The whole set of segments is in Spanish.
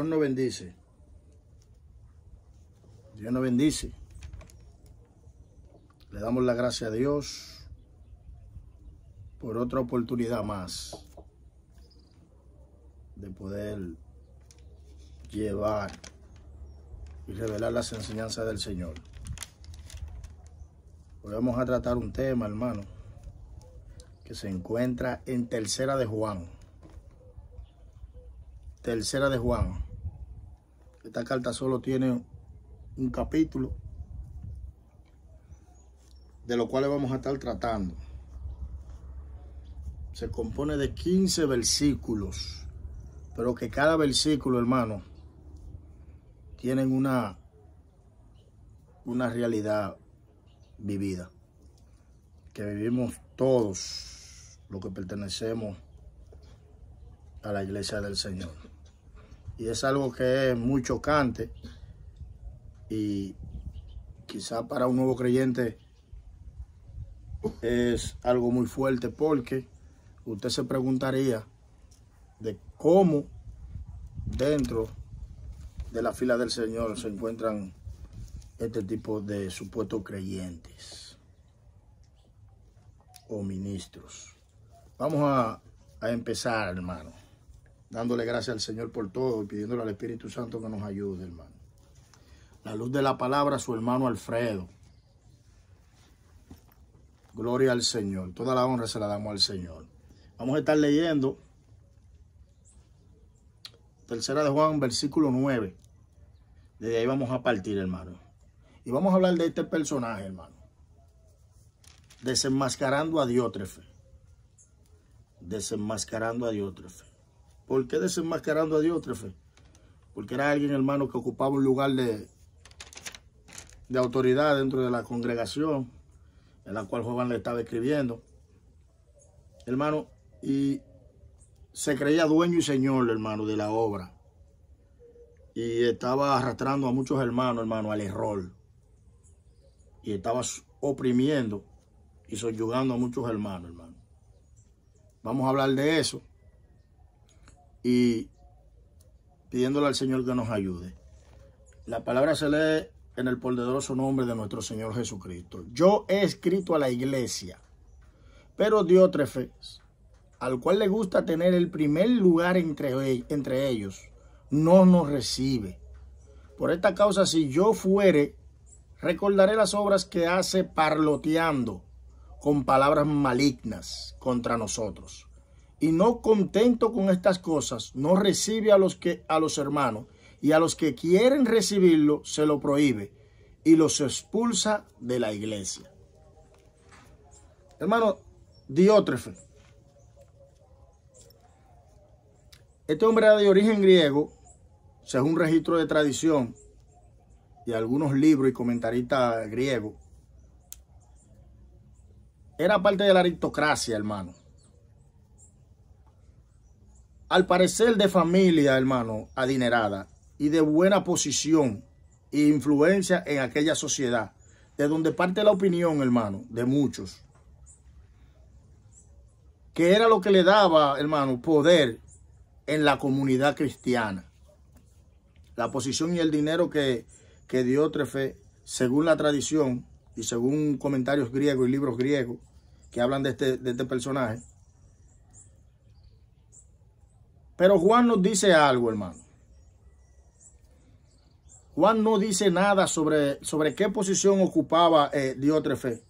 Dios nos bendice. Dios nos bendice. Le damos la gracia a Dios por otra oportunidad más de poder llevar y revelar las enseñanzas del Señor. Hoy vamos a tratar un tema, hermano, que se encuentra en Tercera de Juan. Tercera de Juan. Esta carta solo tiene un capítulo, de lo cual vamos a estar tratando. Se compone de 15 versículos, pero que cada versículo, hermano, tienen una realidad vivida, que vivimos todos los que pertenecemos a la iglesia del Señor. Y es algo que es muy chocante y quizá para un nuevo creyente es algo muy fuerte, porque usted se preguntaría de cómo dentro de la fila del Señor se encuentran este tipo de supuestos creyentes o ministros. Vamos a empezar, hermano, dándole gracias al Señor por todo y pidiéndole al Espíritu Santo que nos ayude, hermano. La luz de la palabra, su hermano Alfredo. Gloria al Señor. Toda la honra se la damos al Señor. Vamos a estar leyendo Tercera de Juan, versículo 9. Desde ahí vamos a partir, hermano. Y vamos a hablar de este personaje, hermano. Desenmascarando a Diótrefe. Desenmascarando a Diótrefe. ¿Por qué desenmascarando a Diótrefe? Porque era alguien, hermano, que ocupaba un lugar de autoridad dentro de la congregación, en la cual Juan le estaba escribiendo, hermano, y se creía dueño y señor, hermano, de la obra. Y estaba arrastrando a muchos hermanos, hermano, al error. Y estaba oprimiendo y subyugando a muchos hermanos, hermano. Vamos a hablar de eso y pidiéndole al Señor que nos ayude. La palabra se lee en el poderoso nombre de nuestro Señor Jesucristo. Yo he escrito a la iglesia, pero Diótrefe, al cual le gusta tener el primer lugar entre ellos, no nos recibe. Por esta causa, si yo fuere, recordaré las obras que hace parloteando con palabras malignas contra nosotros. Y no contento con estas cosas, no recibe a los hermanos, y a los que quieren recibirlo se lo prohíbe y los expulsa de la iglesia. Hermano, Diótrefe. Este hombre era de origen griego, según registro de tradición y algunos libros y comentaristas griegos. Era parte de la aristocracia, hermano. Al parecer de familia, hermano, adinerada y de buena posición e influencia en aquella sociedad, de donde parte la opinión, hermano, de muchos, que era lo que le daba, hermano, poder en la comunidad cristiana. La posición y el dinero que Diótrefe, según la tradición y según comentarios griegos y libros griegos que hablan de este personaje. Pero Juan nos dice algo, hermano. Juan no dice nada sobre qué posición ocupaba Diótrefe.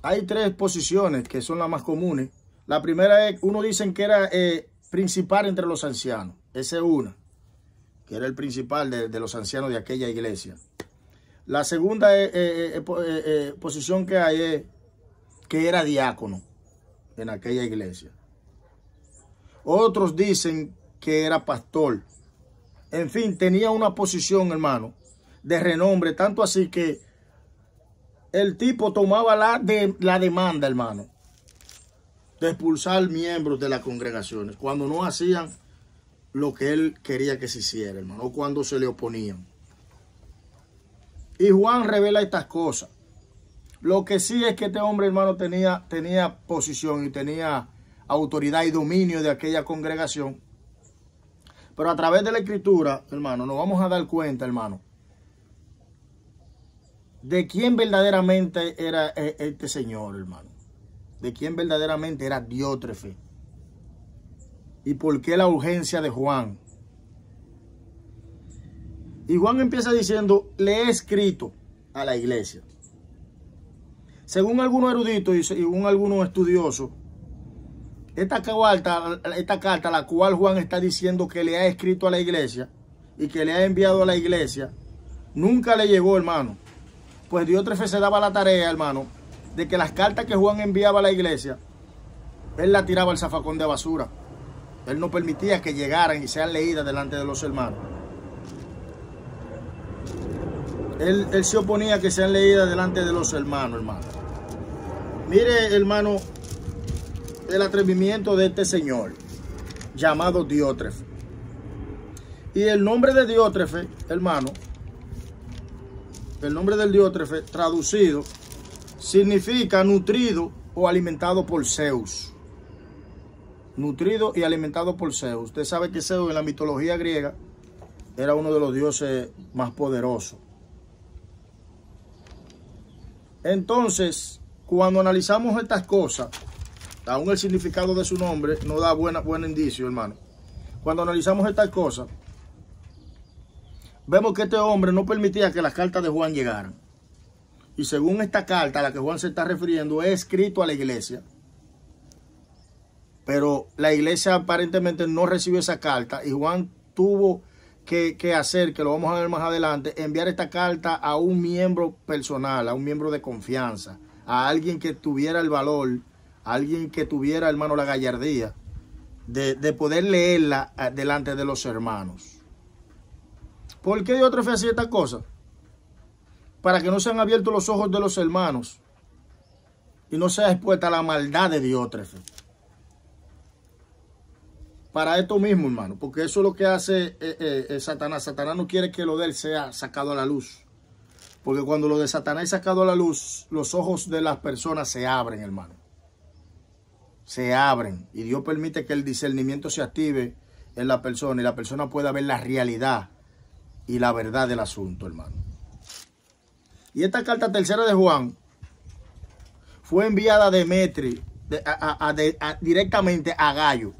Hay tres posiciones que son las más comunes. La primera es, uno dicen que era principal entre los ancianos. Esa es una, que era el principal de los ancianos de aquella iglesia. La segunda posición que hay es que era diácono en aquella iglesia. Otros dicen que era pastor. En fin, tenía una posición, hermano, de renombre, tanto así que el tipo tomaba la demanda, hermano, de expulsar miembros de las congregaciones cuando no hacían lo que él quería que se hiciera, hermano, o cuando se le oponían. Y Juan revela estas cosas. Lo que sí es que este hombre, hermano, tenía posición y tenía autoridad y dominio de aquella congregación. Pero a través de la escritura, hermano, nos vamos a dar cuenta, hermano, de quién verdaderamente era este señor, hermano. De quién verdaderamente era Diótrefe. Y por qué la urgencia de Juan. Y Juan empieza diciendo, le he escrito a la iglesia. Según algunos eruditos y según algunos estudiosos, esta carta, la cual Juan está diciendo que le ha escrito a la iglesia y que le ha enviado a la iglesia, nunca le llegó, hermano. Pues Diótrefe se daba la tarea, hermano, de que las cartas que Juan enviaba a la iglesia, él las tiraba al zafacón de basura. Él no permitía que llegaran y sean leídas delante de los hermanos. Él se oponía a que sean leídas delante de los hermanos, hermano. Mire, hermano, el atrevimiento de este señor llamado Diótrefe. Y el nombre de Diótrefe, hermano, el nombre del Diótrefe traducido significa nutrido o alimentado por Zeus. Nutrido y alimentado por Zeus. Usted sabe que Zeus en la mitología griega era uno de los dioses más poderosos. Entonces, cuando analizamos estas cosas, aún el significado de su nombre nos da buen indicio, hermano. Cuando analizamos estas cosas, vemos que este hombre no permitía que las cartas de Juan llegaran. Y según esta carta a la que Juan se está refiriendo, es escrito a la iglesia. Pero la iglesia aparentemente no recibió esa carta y Juan tuvo que hacer, que lo vamos a ver más adelante, enviar esta carta a un miembro personal, a un miembro de confianza, a alguien que tuviera el valor, a alguien que tuviera, hermano, la gallardía de poder leerla delante de los hermanos. ¿Por qué Diótrefe hacía esta cosa? Para que no sean abiertos los ojos de los hermanos y no sea expuesta a la maldad de Diótrefe. Para esto mismo, hermano, porque eso es lo que hace Satanás. Satanás no quiere que lo de él sea sacado a la luz. Porque cuando lo de Satanás es sacado a la luz, los ojos de las personas se abren, hermano. Se abren. Y Dios permite que el discernimiento se active en la persona y la persona pueda ver la realidad y la verdad del asunto, hermano. Y esta carta tercera de Juan fue enviada a Demetrio, directamente a Gallo.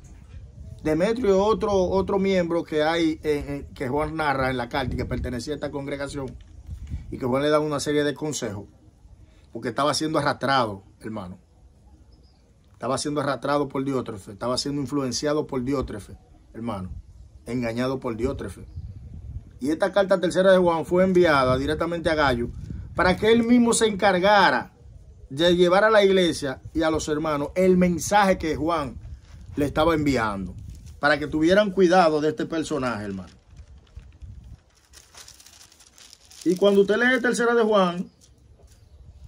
Demetrio es otro miembro que hay que Juan narra en la carta y que pertenecía a esta congregación y que Juan le da una serie de consejos porque estaba siendo arrastrado, hermano. Estaba siendo arrastrado por Diótrefe, estaba siendo influenciado por Diótrefe, hermano, engañado por Diótrefe. Y esta carta tercera de Juan fue enviada directamente a Gallo para que él mismo se encargara de llevar a la iglesia y a los hermanos el mensaje que Juan le estaba enviando, para que tuvieran cuidado de este personaje, hermano. Y cuando usted lee tercera de Juan,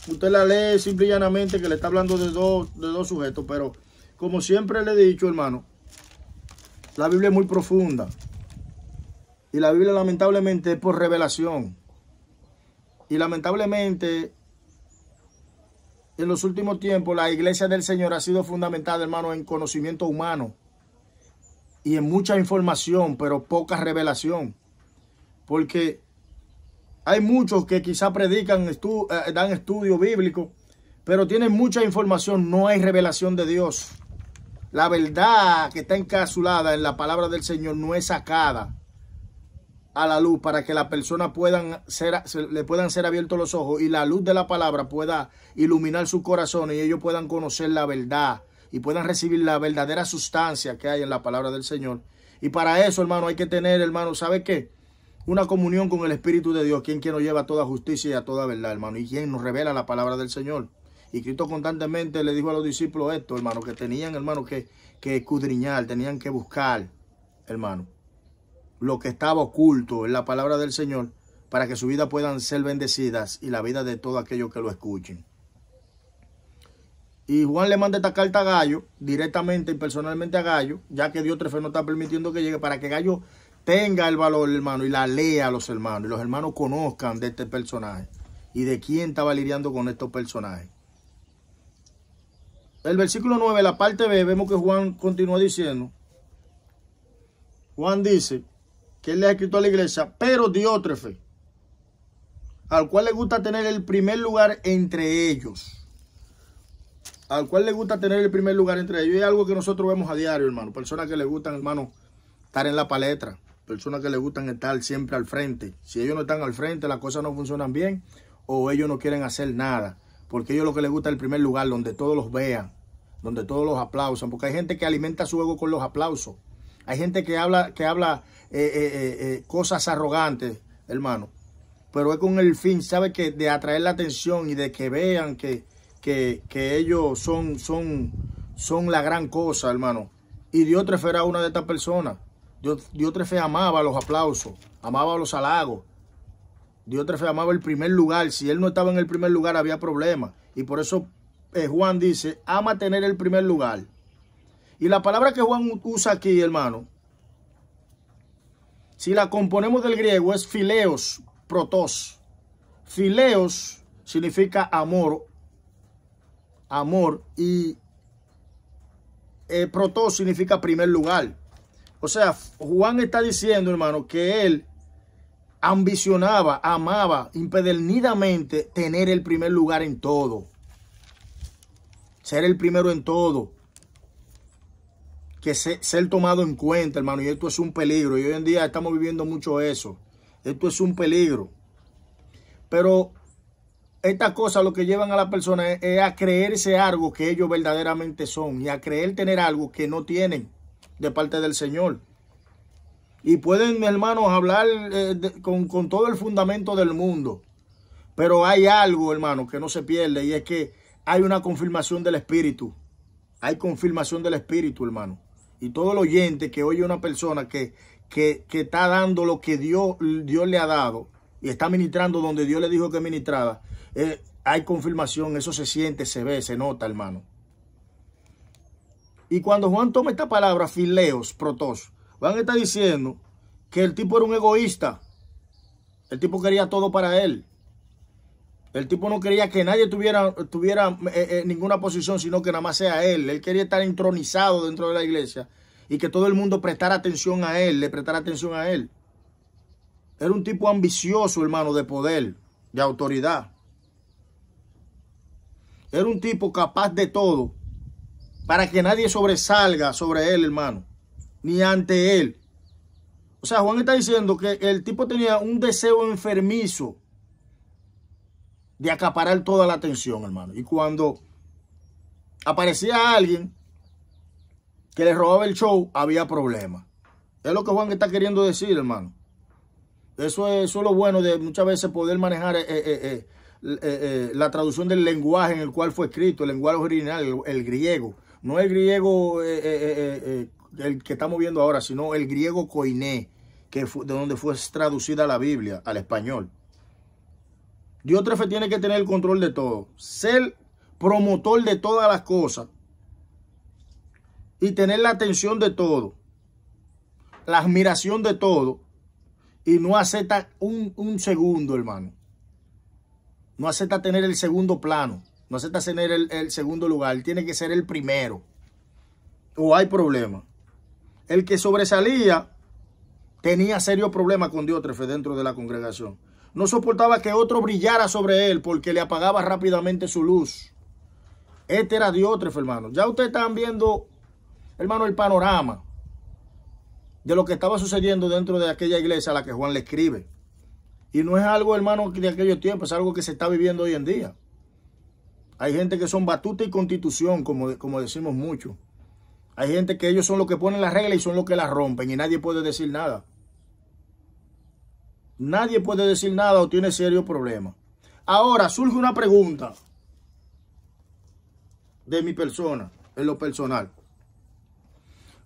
usted la lee simple y llanamente que le está hablando de dos sujetos, pero como siempre le he dicho, hermano, la Biblia es muy profunda. Y la Biblia lamentablemente es por revelación. Y lamentablemente en los últimos tiempos la iglesia del Señor ha sido fundamentada, hermano, en conocimiento humano y en mucha información, pero poca revelación. Porque hay muchos que quizá predican, dan estudio bíblico, pero tienen mucha información, no hay revelación de Dios. La verdad que está encapsulada en la palabra del Señor no es sacada a la luz para que la persona le puedan ser abiertos los ojos y la luz de la palabra pueda iluminar su corazón y ellos puedan conocer la verdad y puedan recibir la verdadera sustancia que hay en la palabra del Señor. Y para eso, hermano, hay que tener, hermano, ¿sabe qué? Una comunión con el Espíritu de Dios, quien nos lleva a toda justicia y a toda verdad, hermano, y quien nos revela la palabra del Señor. Y Cristo constantemente le dijo a los discípulos esto, hermano, que tenían, hermano, que escudriñar, tenían que buscar, hermano, lo que estaba oculto en la palabra del Señor para que su vida puedan ser bendecidas y la vida de todos aquellos que lo escuchen. Y Juan le manda esta carta a Gallo, directamente y personalmente a Gallo, ya que Diótrefe no está permitiendo que llegue, para que Gallo tenga el valor, hermano, y la lea a los hermanos, y los hermanos conozcan de este personaje y de quién estaba lidiando con estos personajes. El versículo 9, la parte B, vemos que Juan continúa diciendo: Juan dice que él le ha escrito a la iglesia, pero Diótrefe, al cual le gusta tener el primer lugar entre ellos. Al cual le gusta tener el primer lugar entre ellos. Y es algo que nosotros vemos a diario, hermano. Personas que le gustan, hermano, estar en la palestra. Personas que le gustan estar siempre al frente. Si ellos no están al frente, las cosas no funcionan bien. O ellos no quieren hacer nada. Porque a ellos lo que les gusta es el primer lugar, donde todos los vean. Donde todos los aplausan. Porque hay gente que alimenta su ego con los aplausos. Hay gente que habla cosas arrogantes, hermano. Pero es con el fin, ¿sabe? Que de atraer la atención y de que vean que ellos son la gran cosa, hermano. Y Diótrefe era una de estas personas. Diótrefe amaba los aplausos, amaba los halagos. Diótrefe amaba el primer lugar. Si él no estaba en el primer lugar, había problemas. Y por eso Juan dice, ama tener el primer lugar. Y la palabra que Juan usa aquí, hermano, si la componemos del griego, es phileos, protos. Phileos significa amor. Amor. Y protos significa primer lugar. O sea, Juan está diciendo, hermano, que él ambicionaba, amaba impedernidamente tener el primer lugar en todo. Ser el primero en todo. Que ser tomado en cuenta, hermano. Y esto es un peligro. Y hoy en día estamos viviendo mucho eso. Esto es un peligro. Pero estas cosas lo que llevan a la persona es a creerse algo que ellos verdaderamente son. Y a creer tener algo que no tienen de parte del Señor. Y pueden, hermanos, hablar con todo el fundamento del mundo. Pero hay algo, hermano, que no se pierde. Y es que hay una confirmación del Espíritu. Hay confirmación del Espíritu, hermano. Y todo el oyente que oye a una persona que está dando lo que Dios le ha dado y está ministrando donde Dios le dijo que ministrara, hay confirmación, eso se siente, se ve, se nota, hermano. Y cuando Juan toma esta palabra, phileos, protos, Juan está diciendo que el tipo era un egoísta. El tipo quería todo para él. El tipo no quería que nadie tuviera ninguna posición, sino que nada más sea él. Él quería estar entronizado dentro de la iglesia y que todo el mundo prestara atención a él, le prestara atención a él. Era un tipo ambicioso, hermano, de poder, de autoridad. Era un tipo capaz de todo para que nadie sobresalga sobre él, hermano, ni ante él. O sea, Juan está diciendo que el tipo tenía un deseo enfermizo de acaparar toda la atención, hermano. Y cuando aparecía alguien que le robaba el show, había problemas. Es lo que Juan está queriendo decir, hermano. Eso es lo bueno de muchas veces poder manejar la traducción del lenguaje en el cual fue escrito, el lenguaje original, el griego. No el griego el que estamos viendo ahora, sino el griego koiné, de donde fue traducida la Biblia al español. Diótrefe tiene que tener el control de todo, ser promotor de todas las cosas y tener la atención de todo, la admiración de todo, y no acepta un segundo, hermano. No acepta tener el segundo plano, no acepta tener el segundo lugar, tiene que ser el primero o hay problema. El que sobresalía tenía serios problemas con Diótrefe dentro de la congregación. No soportaba que otro brillara sobre él porque le apagaba rápidamente su luz. Este era Diótrefe, hermano. Ya ustedes están viendo, hermano, el panorama de lo que estaba sucediendo dentro de aquella iglesia a la que Juan le escribe. Y no es algo, hermano, de aquellos tiempos, es algo que se está viviendo hoy en día. Hay gente que son batuta y constitución, como decimos mucho. Hay gente que ellos son los que ponen las reglas y son los que las rompen y nadie puede decir nada. Nadie puede decir nada o tiene serios problemas. Ahora surge una pregunta de mi persona, en lo personal.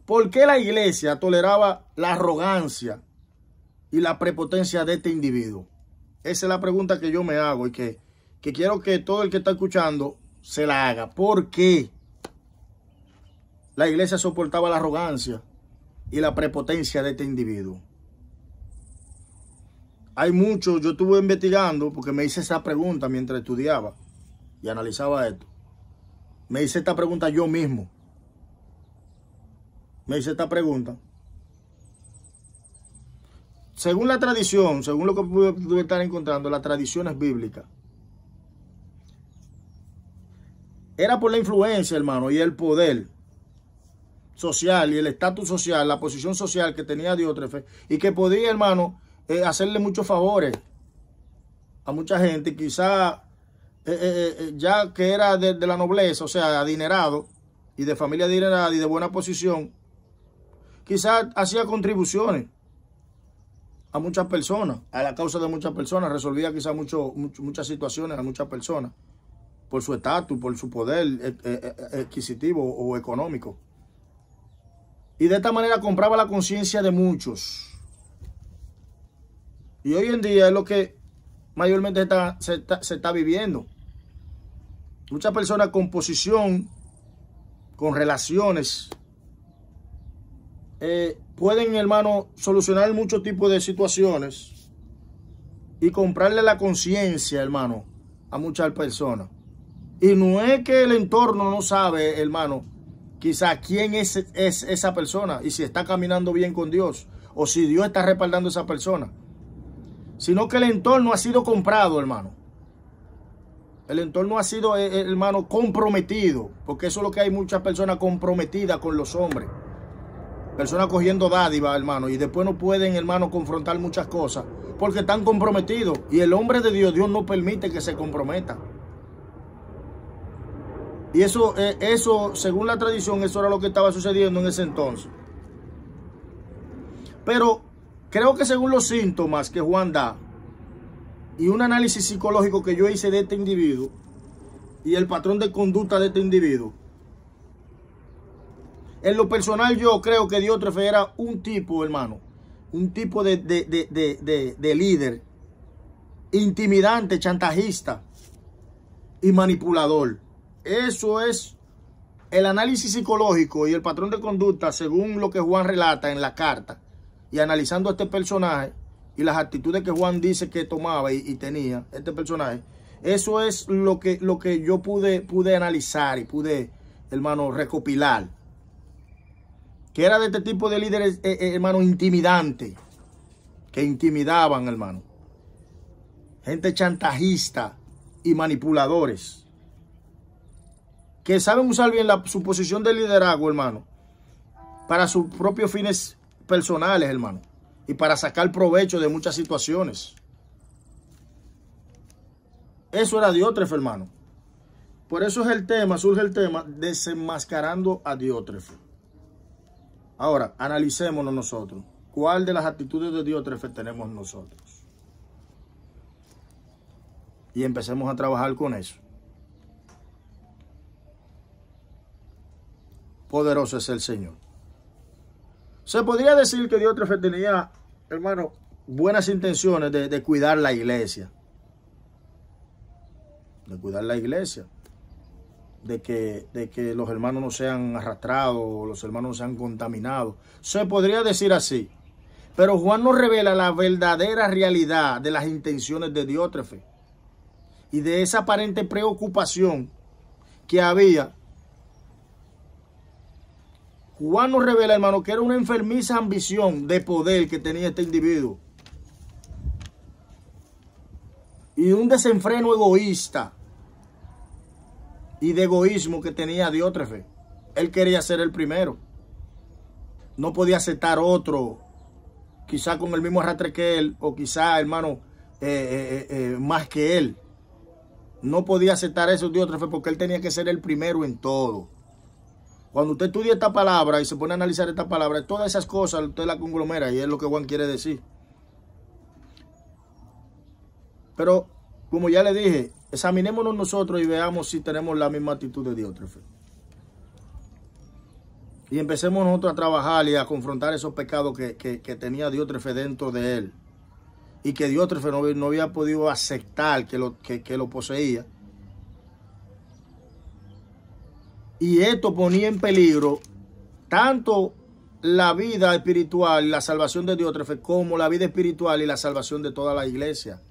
¿Por qué la iglesia toleraba la arrogancia y la prepotencia de este individuo? Esa es la pregunta que yo me hago y que quiero que todo el que está escuchando se la haga. ¿Por qué la iglesia soportaba la arrogancia y la prepotencia de este individuo? Hay mucho, yo estuve investigando porque me hice esa pregunta mientras estudiaba y analizaba esto. Me hice esta pregunta yo mismo. Me hice esta pregunta. según la tradición, según lo que pude estar encontrando, las tradiciones bíblicas, era por la influencia, hermano, y el poder social y el estatus social, la posición social que tenía Diótrefes y que podía, hermano, hacerle muchos favores a mucha gente, quizá ya que era de la nobleza, o sea, adinerado y de familia adinerada y de buena posición, quizá hacía contribuciones a muchas personas, a la causa de muchas personas, resolvía quizá muchas situaciones a muchas personas por su estatus, por su poder adquisitivo o económico. Y de esta manera compraba la conciencia de muchos. Y hoy en día es lo que mayormente se está viviendo. Muchas personas con posición, con relaciones, pueden, hermano, solucionar muchos tipos de situaciones y comprarle la conciencia, hermano, a muchas personas. Y no es que el entorno no sabe, hermano, quizá quién es esa persona y si está caminando bien con Dios o si Dios está respaldando a esa persona, sino que el entorno ha sido comprado, hermano. El entorno ha sido, hermano, comprometido, porque eso es lo que hay, muchas personas comprometidas con los hombres. Personas cogiendo dádiva, hermano, y después no pueden, hermano, confrontar muchas cosas porque están comprometidos. Y el hombre de Dios, Dios no permite que se comprometa. Y eso, según la tradición, eso era lo que estaba sucediendo en ese entonces. Pero creo que según los síntomas que Juan da y un análisis psicológico que yo hice de este individuo y el patrón de conducta de este individuo, en lo personal yo creo que Diótrefes era un tipo, hermano, un tipo de líder intimidante, chantajista y manipulador. Eso es el análisis psicológico y el patrón de conducta según lo que Juan relata en la carta. Y analizando a este personaje y las actitudes que Juan dice que tomaba y tenía este personaje, eso es lo que yo pude analizar y pude, hermano, recopilar. Que era de este tipo de líderes, hermano, intimidantes, que intimidaban, hermano. Gente chantajista y manipuladores, que saben usar bien su posición de liderazgo, hermano, para sus propios fines personales, hermano, y para sacar provecho de muchas situaciones. Eso era Diótrefes, hermano. Por eso es el tema, surge el tema, desenmascarando a Diótrefes. Ahora, analicémonos nosotros. ¿Cuál de las actitudes de Diótrefes tenemos nosotros? Y empecemos a trabajar con eso. Poderoso es el Señor. Se podría decir que Diótrefes tenía, hermano, buenas intenciones de cuidar la iglesia. De cuidar la iglesia. De que los hermanos no sean arrastrados, los hermanos no sean contaminados. Se podría decir así. Pero Juan nos revela la verdadera realidad de las intenciones de Diótrefes y de esa aparente preocupación que había. Juan nos revela, hermano, que era una enfermiza ambición de poder que tenía este individuo. Y un desenfreno egoísta y de egoísmo que tenía Diótrefes. Él quería ser el primero. No podía aceptar otro, quizá con el mismo arrastre que él, o quizá, hermano, más que él. No podía aceptar eso Diótrefes porque él tenía que ser el primero en todo. Cuando usted estudia esta palabra y se pone a analizar esta palabra, todas esas cosas usted la conglomera y es lo que Juan quiere decir. Pero, como ya le dije, examinémonos nosotros y veamos si tenemos la misma actitud de Diótrefes. Y empecemos nosotros a trabajar y a confrontar esos pecados que tenía Diótrefes dentro de él. Y que Diótrefes no había podido aceptar que lo poseía. Y esto ponía en peligro tanto la vida espiritual y la salvación de Diótrefes como la vida espiritual y la salvación de toda la iglesia.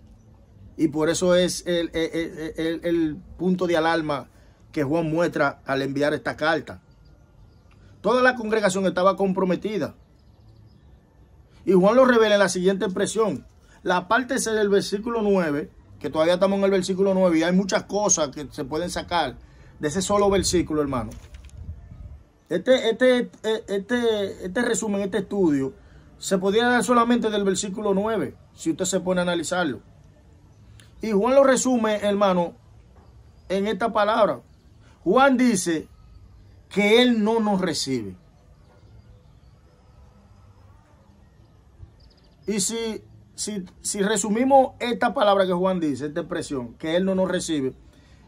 Y por eso es el punto de alarma que Juan muestra al enviar esta carta. Toda la congregación estaba comprometida. Y Juan lo revela en la siguiente expresión. La parte C del versículo 9, que todavía estamos en el versículo 9 y hay muchas cosas que se pueden sacar de ese solo versículo, hermano. Este resumen, este estudio, se podría dar solamente del versículo 9, si usted se pone a analizarlo. Y Juan lo resume, hermano, en esta palabra. Juan dice que Él no nos recibe. Y si resumimos esta palabra que Juan dice, esta expresión, que Él no nos recibe,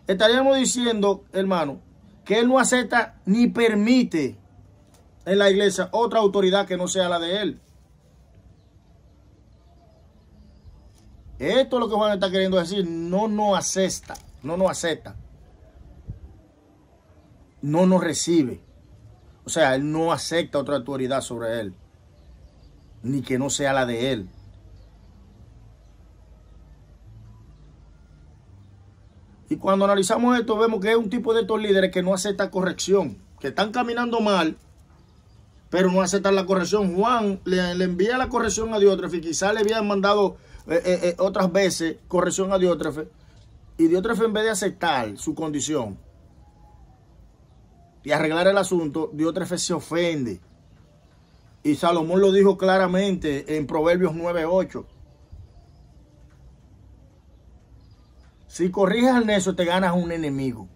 estaríamos diciendo, hermano, que Él no acepta ni permite en la iglesia otra autoridad que no sea la de Él. Esto es lo que Juan está queriendo decir. No nos acepta, no nos acepta, no nos recibe. O sea, Él no acepta otra autoridad sobre Él, ni que no sea la de Él. Y cuando analizamos esto, vemos que es un tipo de estos líderes que no acepta corrección, que están caminando mal, pero no aceptan la corrección. Juan le envía la corrección a Diótrefe, y quizás le habían mandado otras veces corrección a Diótrefe, y Diótrefe, en vez de aceptar su condición y arreglar el asunto, Diótrefe se ofende. Y Salomón lo dijo claramente en Proverbios 9:8. Si corriges al necio, te ganas un enemigo.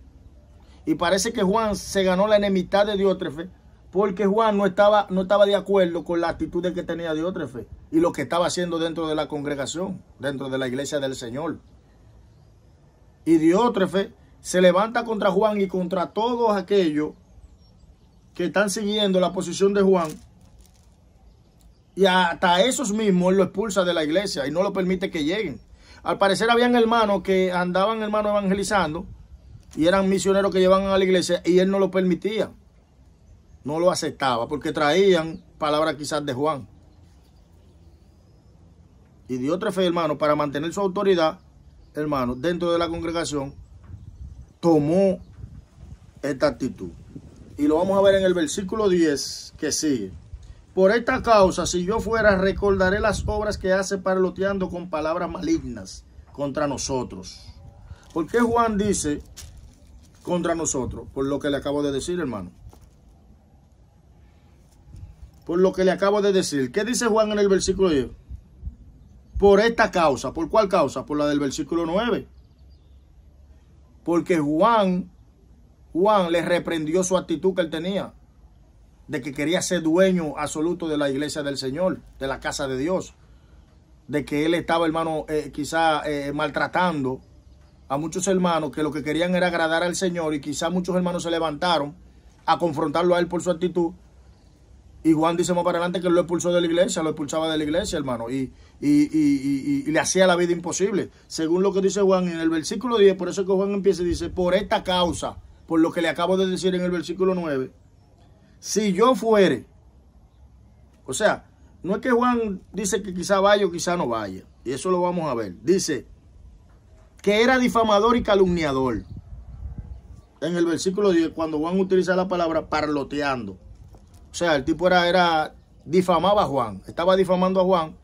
Y parece que Juan se ganó la enemistad de Diótrefe porque Juan no estaba de acuerdo con la actitud que tenía Diótrefe y lo que estaba haciendo dentro de la congregación, dentro de la iglesia del Señor. Y Diótrefe se levanta contra Juan y contra todos aquellos que están siguiendo la posición de Juan. Y hasta esos mismos él lo expulsa de la iglesia y no lo permite que lleguen. Al parecer habían hermanos que andaban, hermanos, evangelizando y eran misioneros que llevaban a la iglesia y él no lo permitía. No lo aceptaba porque traían palabras quizás de Juan. Y Diótrefe, hermano, para mantener su autoridad, hermano, dentro de la congregación, tomó esta actitud. Y lo vamos a ver en el versículo 10 que sigue. Por esta causa, si yo fuera, recordaré las obras que hace parloteando con palabras malignas contra nosotros. ¿Por qué Juan dice contra nosotros? Por lo que le acabo de decir, hermano. Por lo que le acabo de decir. ¿Qué dice Juan en el versículo 10? Por esta causa. ¿Por cuál causa? Por la del versículo 9. Porque Juan le reprendió su actitud que él tenía, de que quería ser dueño absoluto de la iglesia del Señor, de la casa de Dios, de que él estaba, hermano, quizá maltratando a muchos hermanos que lo que querían era agradar al Señor, y quizá muchos hermanos se levantaron a confrontarlo a él por su actitud. Y Juan dice más para adelante que él lo expulsó de la iglesia, lo expulsaba de la iglesia, hermano, y le hacía la vida imposible, según lo que dice Juan en el versículo 10. Por eso es que Juan empieza y dice, por esta causa, por lo que le acabo de decir en el versículo 9, si yo fuere. O sea, no es que Juan dice que quizá vaya o quizá no vaya, y eso lo vamos a ver. Dice que era difamador y calumniador en el versículo 10, cuando Juan utiliza la palabra parloteando. O sea, el tipo difamaba a Juan, estaba difamando a Juan,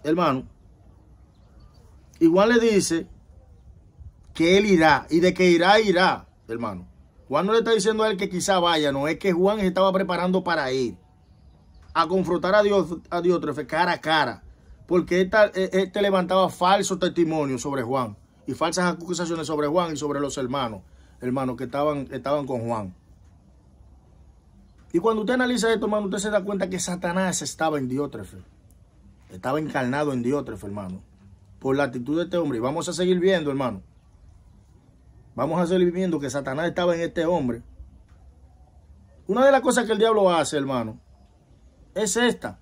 hermano. Y Juan le dice que él irá, y de que irá, hermano. Juan no le está diciendo a él que quizá vaya, no, es que Juan se estaba preparando para ir a confrontar a Diótrefe cara a cara, porque este levantaba falsos testimonios sobre Juan y falsas acusaciones sobre Juan y sobre los hermanos que estaban con Juan. Y cuando usted analiza esto, hermano, usted se da cuenta que Satanás estaba en Diótrefe, estaba encarnado en Diótrefe, hermano, por la actitud de este hombre. Y vamos a seguir viendo, hermano. Vamos a seguir viendo que Satanás estaba en este hombre. Una de las cosas que el diablo hace, hermano, es esta: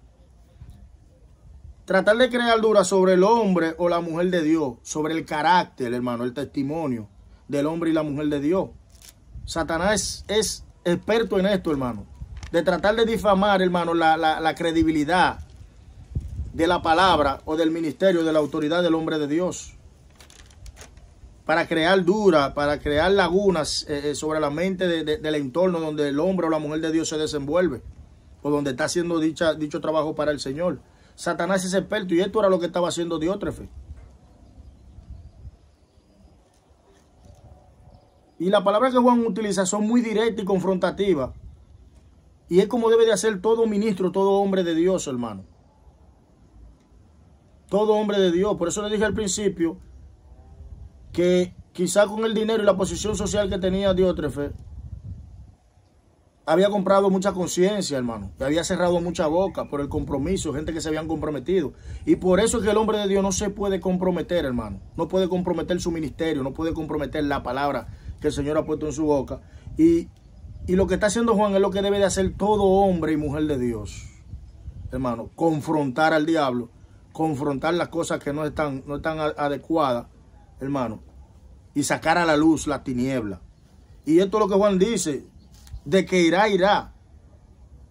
tratar de crear dudas sobre el hombre o la mujer de Dios, sobre el carácter, hermano, el testimonio del hombre y la mujer de Dios. Satanás es experto en esto, hermano, de tratar de difamar, hermano, la credibilidad de la palabra o del ministerio, de la autoridad del hombre de Dios, para crear dudas, para crear lagunas sobre la mente del entorno donde el hombre o la mujer de Dios se desenvuelve. o donde está haciendo dicho trabajo para el Señor. Satanás es experto y esto era lo que estaba haciendo Diótrefe. Y las palabras que Juan utiliza son muy directas y confrontativas. Y es como debe de hacer todo ministro, todo hombre de Dios, hermano. Todo hombre de Dios. Por eso le dije al principio que quizá con el dinero y la posición social que tenía Diótrefe, había comprado mucha conciencia, hermano. Que había cerrado mucha boca por el compromiso, gente que se habían comprometido. Y por eso es que el hombre de Dios no se puede comprometer, hermano. No puede comprometer su ministerio, no puede comprometer la palabra que el Señor ha puesto en su boca. Y lo que está haciendo Juan es lo que debe de hacer todo hombre y mujer de Dios, hermano. Confrontar al diablo, confrontar las cosas que no están adecuadas, hermano. Y sacar a la luz la tiniebla. Y esto es lo que Juan dice, de que irá.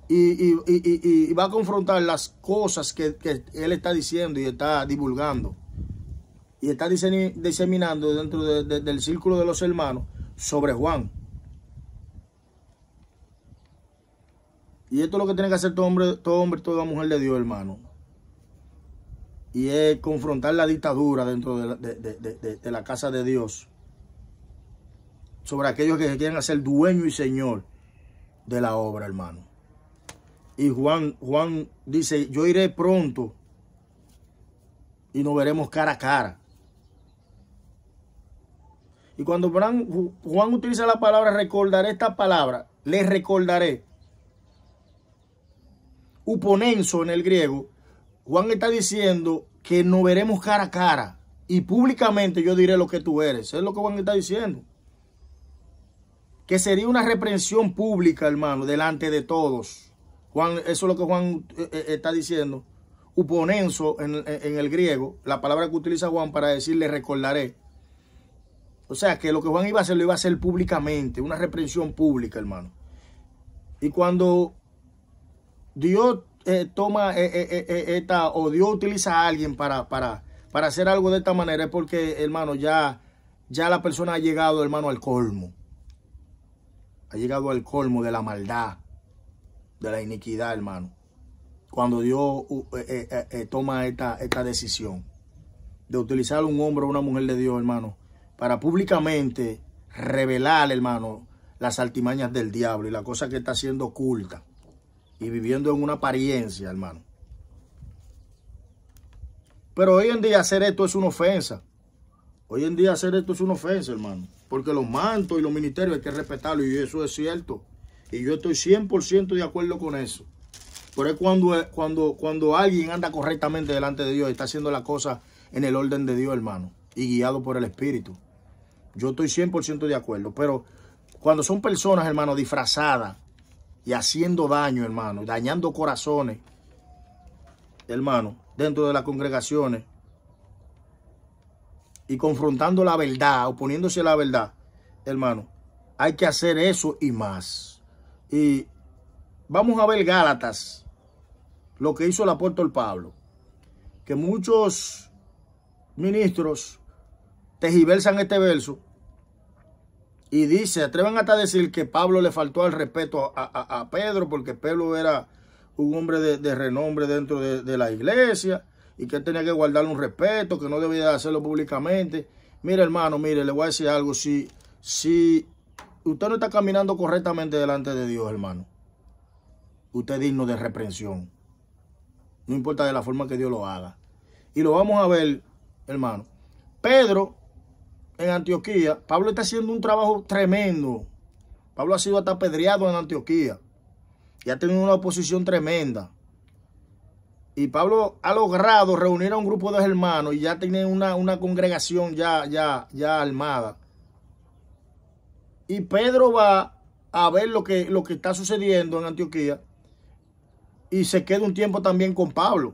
Y va a confrontar las cosas que él está diciendo y está divulgando. Y está diseminando dentro del círculo de los hermanos sobre Juan. Y esto es lo que tiene que hacer todo hombre, toda mujer de Dios, hermano. Y es confrontar la dictadura dentro de la casa de Dios. Sobre aquellos que se quieren hacer dueño y señor de la obra, hermano. Y Juan dice, yo iré pronto y nos veremos cara a cara. Y cuando Juan utiliza la palabra recordaré, esta palabra, les recordaré, uponenso en el griego, Juan está diciendo que nos veremos cara a cara y públicamente yo diré lo que tú eres. Es lo que Juan está diciendo. Que sería una reprensión pública, hermano, delante de todos. Juan, eso es lo que Juan está diciendo. Uponenso en el griego, la palabra que utiliza Juan para decirle recordaré. O sea, que lo que Juan iba a hacer, lo iba a hacer públicamente, una reprensión pública, hermano. Y cuando Dios toma o Dios utiliza a alguien para hacer algo de esta manera, es porque, hermano, ya la persona ha llegado, hermano, al colmo. Ha llegado al colmo de la maldad, de la iniquidad, hermano. Cuando Dios toma esta decisión de utilizar a un hombre o una mujer de Dios, hermano, para públicamente revelar, hermano, las artimañas del diablo y la cosa que está haciendo oculta y viviendo en una apariencia, hermano. Pero hoy en día hacer esto es una ofensa. Hoy en día hacer esto es una ofensa, hermano. Porque los mantos y los ministerios hay que respetarlos y eso es cierto. Y yo estoy 100% de acuerdo con eso. Pero es cuando alguien anda correctamente delante de Dios y está haciendo la cosa en el orden de Dios, hermano. Y guiado por el Espíritu. Yo estoy 100% de acuerdo. Pero cuando son personas, hermano, disfrazadas y haciendo daño, hermano, dañando corazones, hermano, dentro de las congregaciones y confrontando la verdad, oponiéndose a la verdad, hermano, hay que hacer eso y más. Y vamos a ver Gálatas, lo que hizo el apóstol Pablo, que muchos ministros tergiversan este verso y dice, atreven hasta a decir que Pablo le faltó al respeto a Pedro, porque Pedro era un hombre de renombre dentro de la iglesia y que él tenía que guardar un respeto, que no debía hacerlo públicamente. Mire, hermano, mire, le voy a decir algo. Si usted no está caminando correctamente delante de Dios, hermano, usted es digno de reprensión. No importa de la forma que Dios lo haga. Y lo vamos a ver, hermano. Pedro, en Antioquía, Pablo está haciendo un trabajo tremendo. Pablo ha sido hasta apedreado en Antioquía. Y ha tenido una oposición tremenda. Y Pablo ha logrado reunir a un grupo de hermanos y ya tiene una congregación ya armada. Y Pedro va a ver lo que está sucediendo en Antioquía y se queda un tiempo también con Pablo.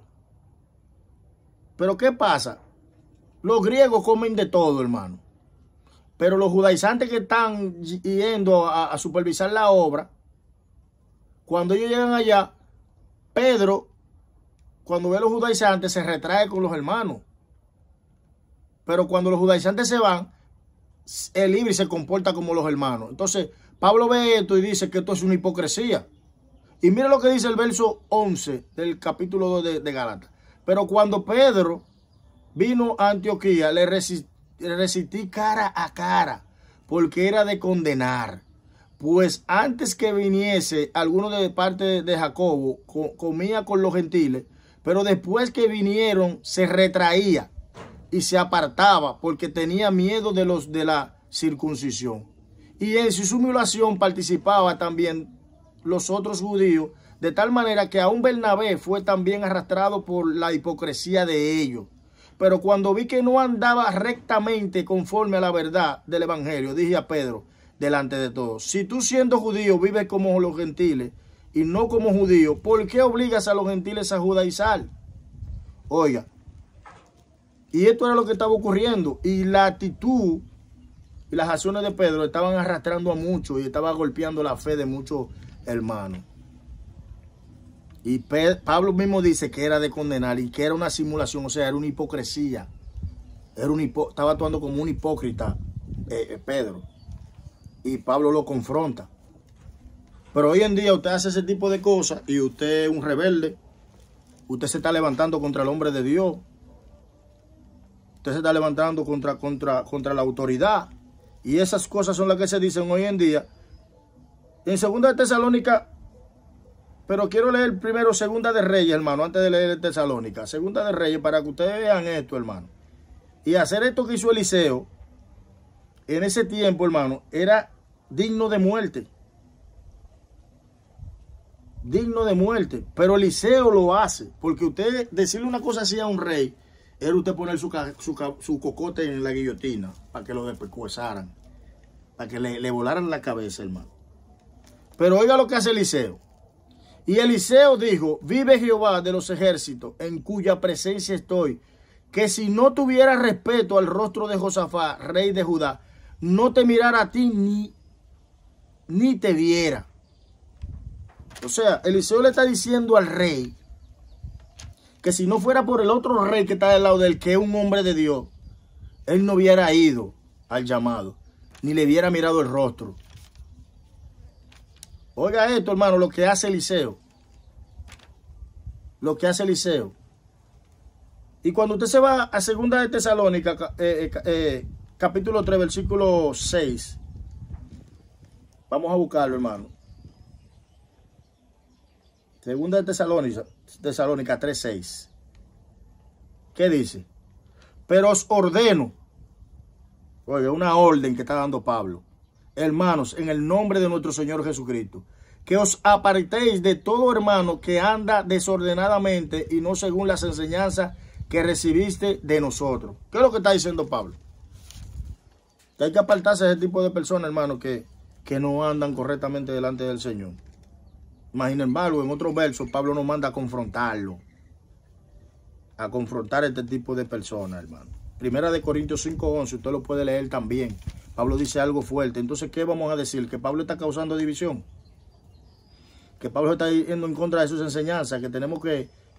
Pero ¿qué pasa? Los griegos comen de todo, hermano. Pero los judaizantes que están yendo a supervisar la obra, cuando ellos llegan allá, Pedro, cuando ve a los judaizantes, se retrae con los hermanos. Pero cuando los judaizantes se van, es libre y se comporta como los hermanos. Entonces, Pablo ve esto y dice que esto es una hipocresía. Y mire lo que dice el verso 11 del capítulo 2 de Gálatas. Pero cuando Pedro vino a Antioquía, le resistí cara a cara, porque era de condenar. Pues antes que viniese alguno de parte de Jacobo, comía con los gentiles, pero después que vinieron se retraía y se apartaba, porque tenía miedo de los de la circuncisión. Y en su simulación participaba también los otros judíos, de tal manera que aún Bernabé fue también arrastrado por la hipocresía de ellos. Pero cuando vi que no andaba rectamente conforme a la verdad del evangelio, dije a Pedro delante de todos: si tú siendo judío vives como los gentiles y no como judío, ¿por qué obligas a los gentiles a judaizar? Oiga, y esto era lo que estaba ocurriendo, y la actitud y las acciones de Pedro estaban arrastrando a muchos y estaba golpeando la fe de muchos hermanos. Y Pablo mismo dice que era de condenar y que era una simulación, o sea, era una hipocresía. Estaba actuando como un hipócrita Pedro. Y Pablo lo confronta. Pero hoy en día usted hace ese tipo de cosas y usted es un rebelde. Usted se está levantando contra el hombre de Dios. Usted se está levantando contra la autoridad. Y esas cosas son las que se dicen hoy en día. En 2 de Tesalónica, pero quiero leer primero 2 de Reyes, hermano, antes de leer Tesalónica. 2 de Reyes, para que ustedes vean esto, hermano. Y hacer esto que hizo Eliseo, en ese tiempo, hermano, era digno de muerte. Digno de muerte. Pero Eliseo lo hace, porque usted decirle una cosa así a un rey, era usted poner su cocote en la guillotina para que lo despecuezaran, para que le volaran la cabeza, hermano. Pero oiga lo que hace Eliseo. Y Eliseo dijo: vive Jehová de los ejércitos, en cuya presencia estoy, que si no tuviera respeto al rostro de Josafat, rey de Judá, no te mirara a ti ni te viera. O sea, Eliseo le está diciendo al rey que si no fuera por el otro rey que está del lado de él, que es un hombre de Dios, él no hubiera ido al llamado, ni le hubiera mirado el rostro. Oiga esto, hermano, lo que hace Eliseo. Lo que hace Eliseo. Y cuando usted se va a 2 de Tesalónica, capítulo 3, versículo 6. Vamos a buscarlo, hermano. 2 de Tesalónica 3, 6. ¿Qué dice? Pero os ordeno. Oiga, una orden que está dando Pablo. Hermanos, en el nombre de nuestro Señor Jesucristo, que os apartéis de todo hermano que anda desordenadamente y no según las enseñanzas que recibiste de nosotros. ¿Qué es lo que está diciendo Pablo? Que hay que apartarse de ese tipo de personas, hermano, que no andan correctamente delante del Señor. Sin embargo, en otros versos, Pablo nos manda a confrontarlo. A confrontar a este tipo de personas, hermano. 1 Corintios 5:11, usted lo puede leer también. Pablo dice algo fuerte. Entonces, ¿qué vamos a decir? ¿Que Pablo está causando división? ¿Que Pablo está yendo en contra de sus enseñanzas? ¿Que tenemos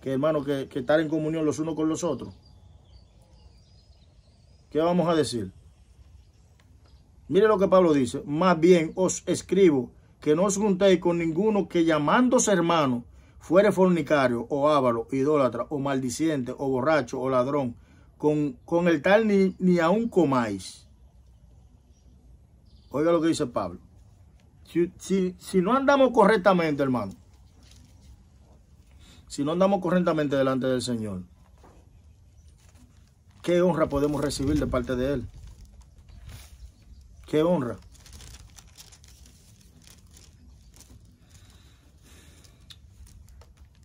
hermano, que estar en comunión los unos con los otros? ¿Qué vamos a decir? Mire lo que Pablo dice. Más bien os escribo que no os juntéis con ninguno que llamándose hermano fuere fornicario o avaro, idólatra o maldiciente o borracho o ladrón. Con el tal ni aún comáis. Oiga lo que dice Pablo. Si no andamos correctamente, hermano, si no andamos correctamente delante del Señor, ¿qué honra podemos recibir de parte de Él? ¿Qué honra?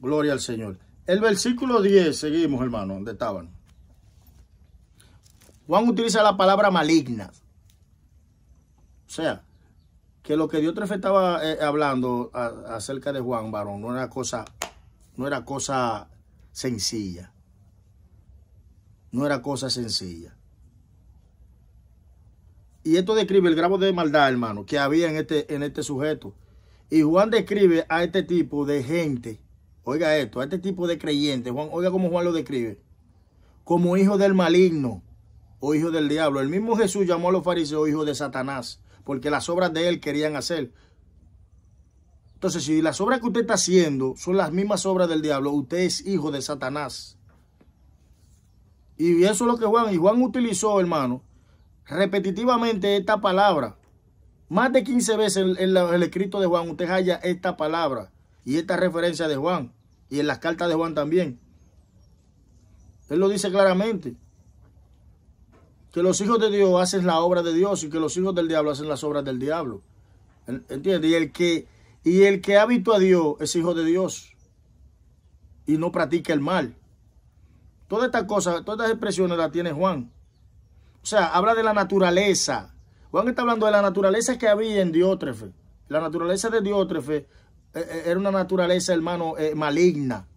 Gloria al Señor. El versículo 10, seguimos, hermano, donde estaban. Juan utiliza la palabra maligna. O sea, que lo que Diótrefe estaba hablando acerca de Juan, varón, no era cosa sencilla. No era cosa sencilla. Y esto describe el grado de maldad, hermano, que había en este sujeto. Y Juan describe a este tipo de gente, oiga esto, a este tipo de creyentes, oiga cómo Juan lo describe, como hijo del maligno o hijo del diablo. El mismo Jesús llamó a los fariseos hijos de Satanás, porque las obras de él querían hacer. Entonces, si las obras que usted está haciendo son las mismas obras del diablo, usted es hijo de Satanás. Y eso es lo que Juan utilizó, hermano, repetitivamente esta palabra. Más de 15 veces en el escrito de Juan usted halla esta palabra y esta referencia de Juan. Y en las cartas de Juan también. Él lo dice claramente. Que los hijos de Dios hacen la obra de Dios y que los hijos del diablo hacen las obras del diablo. ¿Entiende? Y el que ha visto a Dios es hijo de Dios. Y no practica el mal. Todas estas cosas, todas estas expresiones las tiene Juan. O sea, habla de la naturaleza. Juan está hablando de la naturaleza que había en Diótrefe. La naturaleza de Diótrefe era una naturaleza, hermano, maligna.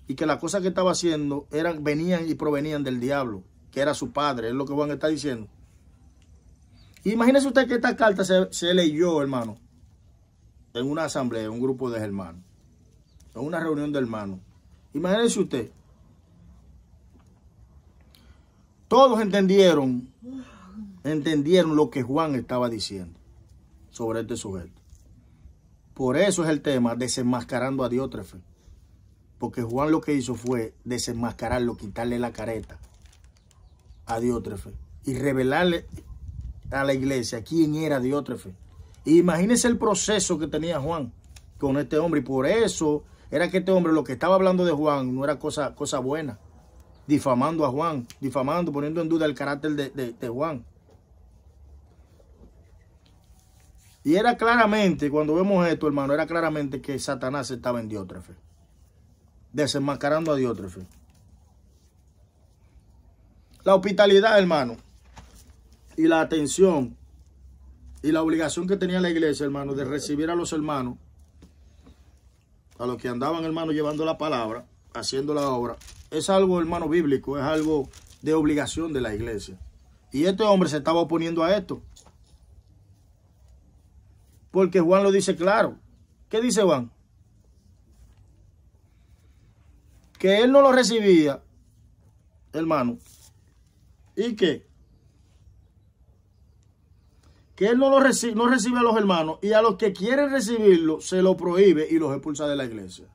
Y que las cosas que estaba haciendo venían y provenían del diablo, que era su padre. Es lo que Juan está diciendo. Imagínese usted que esta carta se leyó, hermano, en una asamblea, un grupo de hermanos, en una reunión de hermanos. Imagínese usted. Todos entendieron lo que Juan estaba diciendo sobre este sujeto. Por eso es el tema, desenmascarando a Diótrefe. Porque Juan lo que hizo fue desenmascararlo, quitarle la careta a Diótrefe y revelarle a la iglesia quién era Diótrefe. Y imagínense el proceso que tenía Juan con este hombre. Y por eso era que este hombre, lo que estaba hablando de Juan, no era cosa buena. Difamando a Juan, poniendo en duda el carácter de Juan. Y era claramente, cuando vemos esto, hermano, era claramente que Satanás estaba en Diótrefe. Desenmascarando a Diótrefe. La hospitalidad, hermano, y la atención y la obligación que tenía la iglesia, hermano, de recibir a los hermanos, a los que andaban, hermano, llevando la palabra, haciendo la obra, es algo, hermano, bíblico, es algo de obligación de la iglesia. Y este hombre se estaba oponiendo a esto. Porque Juan lo dice claro. ¿Qué dice Juan? Que él no lo recibía, hermano. ¿Y qué? Que él no recibe a los hermanos y a los que quieren recibirlo se lo prohíbe y los expulsa de la iglesia.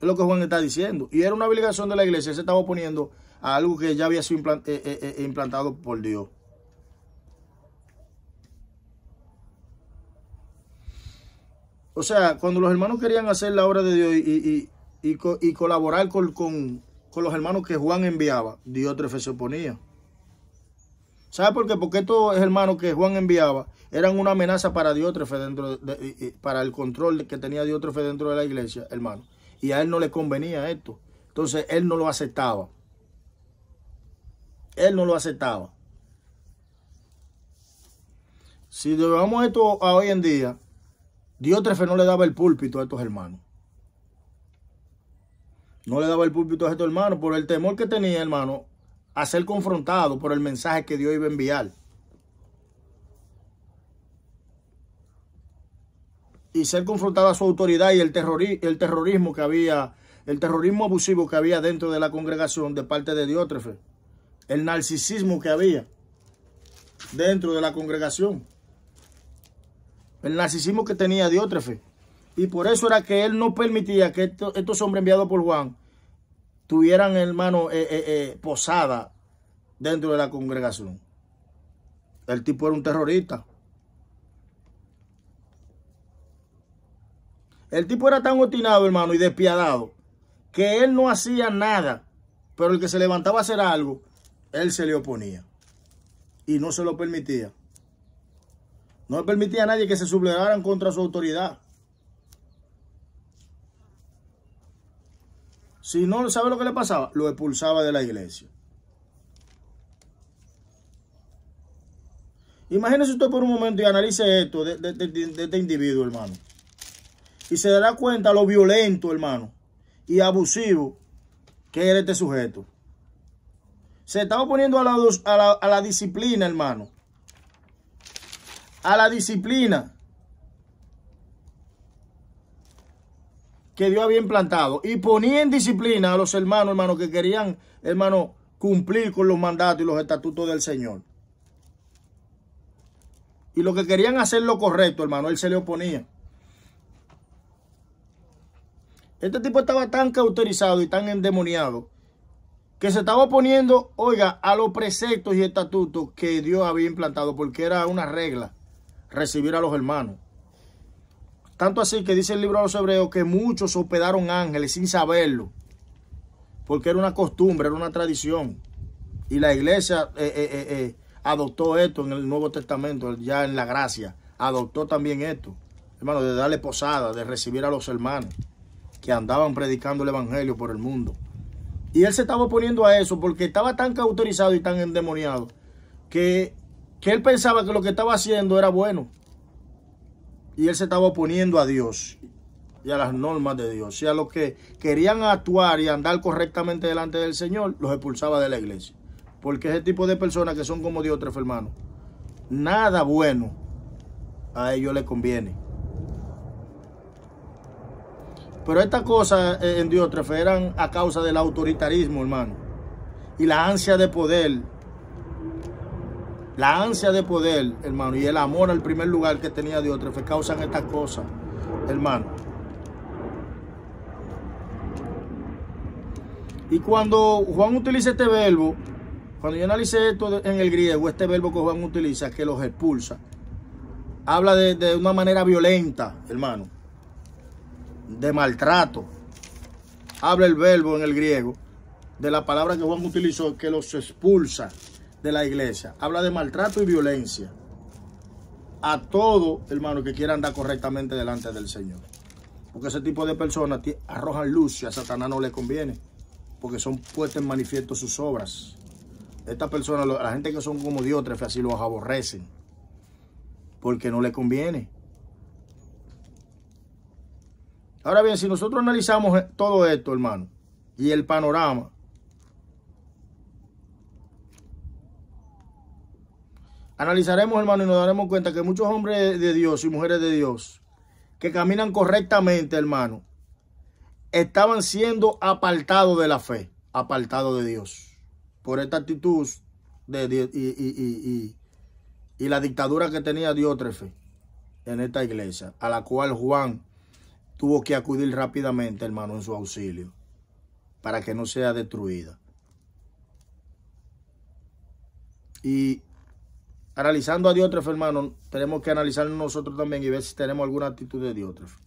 Es lo que Juan está diciendo. Y era una obligación de la iglesia. Se estaba oponiendo a algo que ya había sido implantado por Dios. O sea, cuando los hermanos querían hacer la obra de Dios y colaborar con los hermanos que Juan enviaba, Diótrefe se oponía. ¿Sabe por qué? Porque estos hermanos que Juan enviaba eran una amenaza para Diótrefe, para el control que tenía Diótrefe dentro de la iglesia, hermano. Y a él no le convenía esto. Entonces, él no lo aceptaba. Él no lo aceptaba. Si llevamos esto a hoy en día, Diótrefe no le daba el púlpito a estos hermanos. No le daba el púlpito a estos hermanos por el temor que tenía, hermano, a ser confrontado por el mensaje que Dios iba a enviar. Y ser confrontado a su autoridad y el terrorismo que había, el terrorismo abusivo que había dentro de la congregación de parte de Diótrefe. El narcisismo que había dentro de la congregación. El narcisismo que tenía Diótrefe. Y por eso era que él no permitía que estos hombres enviados por Juan tuvieran, hermano, posada dentro de la congregación. El tipo era un terrorista. El tipo era tan obstinado, hermano, y despiadado, que él no hacía nada, pero el que se levantaba a hacer algo, él se le oponía. Y no se lo permitía. No le permitía a nadie que se sublevaran contra su autoridad. Si no, ¿sabe lo que le pasaba? Lo expulsaba de la iglesia. Imagínese usted por un momento y analice esto de este individuo, hermano. Y se dará cuenta lo violento, hermano, y abusivo que era este sujeto. Se estaba oponiendo a la disciplina, hermano. A la disciplina que Dios había implantado. Y ponía en disciplina a los hermanos, que querían, hermano, cumplir con los mandatos y los estatutos del Señor. Y los que querían hacer lo correcto, hermano, él se le oponía. Este tipo estaba tan cauterizado y tan endemoniado que se estaba oponiendo, oiga, a los preceptos y estatutos que Dios había implantado, porque era una regla recibir a los hermanos. Tanto así que dice el libro de los Hebreos que muchos hospedaron ángeles sin saberlo, porque era una costumbre, era una tradición. Y la iglesia adoptó esto en el Nuevo Testamento, ya en la gracia, adoptó también esto, hermano, de darle posada, de recibir a los hermanos que andaban predicando el evangelio por el mundo. Y él se estaba oponiendo a eso porque estaba tan cauterizado y tan endemoniado que él pensaba que lo que estaba haciendo era bueno. Y él se estaba oponiendo a Dios y a las normas de Dios. Y a los que querían actuar y andar correctamente delante del Señor, los expulsaba de la iglesia. Porque ese tipo de personas que son como Diótrefe, hermano, nada bueno a ellos les conviene. Pero estas cosas en Diótrefe eran a causa del autoritarismo, hermano. Y la ansia de poder. La ansia de poder, hermano, y el amor al primer lugar que tenía Diótrefe causan estas cosas, hermano. Y cuando Juan utiliza este verbo, cuando yo analicé esto en el griego, este verbo que Juan utiliza, que los expulsa, habla de una manera violenta, hermano, de maltrato. Habla el verbo en el griego de la palabra que Juan utilizó, que los expulsa de la iglesia. Habla de maltrato y violencia a todo, hermano, que quiera andar correctamente delante del Señor. Porque ese tipo de personas arrojan luz y a Satanás no le conviene, porque son puestas en manifiesto sus obras. Estas personas, la gente que son como Diótrefe, así los aborrecen, porque no le conviene. Ahora bien, si nosotros analizamos todo esto, hermano, y el panorama, analizaremos, hermano, y nos daremos cuenta que muchos hombres de Dios y mujeres de Dios que caminan correctamente, hermano, estaban siendo apartados de la fe, apartados de Dios, por esta actitud y la dictadura que tenía Diótrefe en esta iglesia, a la cual Juan tuvo que acudir rápidamente, hermano, en su auxilio, para que no sea destruida. Y analizando a Diótrefe, hermano, tenemos que analizarnos nosotros también y ver si tenemos alguna actitud de Diótrefe.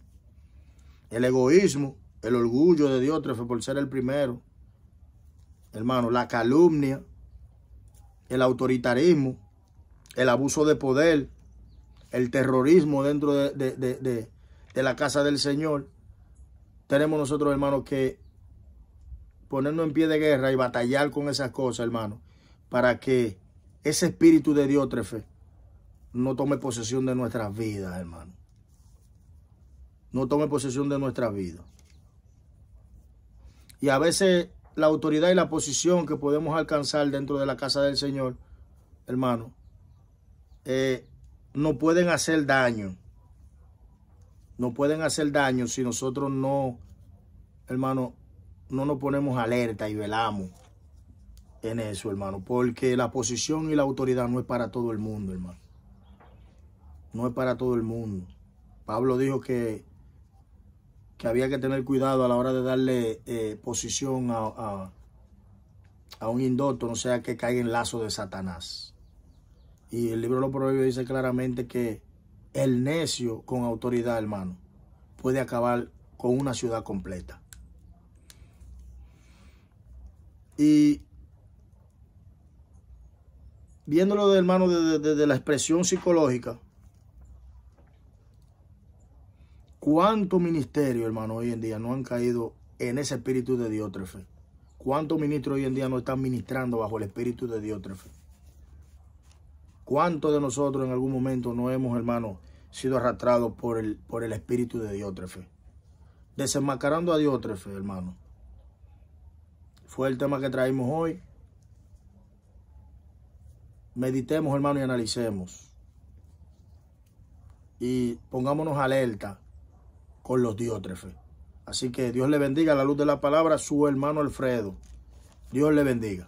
El egoísmo, el orgullo de Diótrefe por ser el primero, hermano, la calumnia, el autoritarismo, el abuso de poder, el terrorismo dentro de la casa del Señor. Tenemos nosotros, hermanos, que ponernos en pie de guerra y batallar con esas cosas, hermano, para que ese espíritu de Diótrefe no tome posesión de nuestras vidas, hermano. No tome posesión de nuestras vidas. Y a veces la autoridad y la posición que podemos alcanzar dentro de la casa del Señor, hermano, no pueden hacer daño. No pueden hacer daño si nosotros no, hermano, no nos ponemos alerta y velamos en eso, hermano. Porque la posición y la autoridad no es para todo el mundo, hermano. No es para todo el mundo. Pablo dijo que había que tener cuidado a la hora de darle posición a un indocto, no sea que caiga en lazo de Satanás. Y el libro de los Proverbios dice claramente que el necio con autoridad, hermano, puede acabar con una ciudad completa. Y viéndolo, hermano, desde la expresión psicológica, ¿cuántos ministerios, hermano, hoy en día no han caído en ese espíritu de Diótrefe? ¿Cuántos ministros hoy en día no están ministrando bajo el espíritu de Diótrefe? ¿Cuántos de nosotros en algún momento no hemos, hermano, sido arrastrados por el espíritu de Diótrefe? Desenmascarando a Diótrefe, hermano, fue el tema que traímos hoy. Meditemos, hermano, y analicemos. Y pongámonos alerta con los Diótrefes. Así que Dios le bendiga a la luz de la palabra, su hermano Alfredo. Dios le bendiga.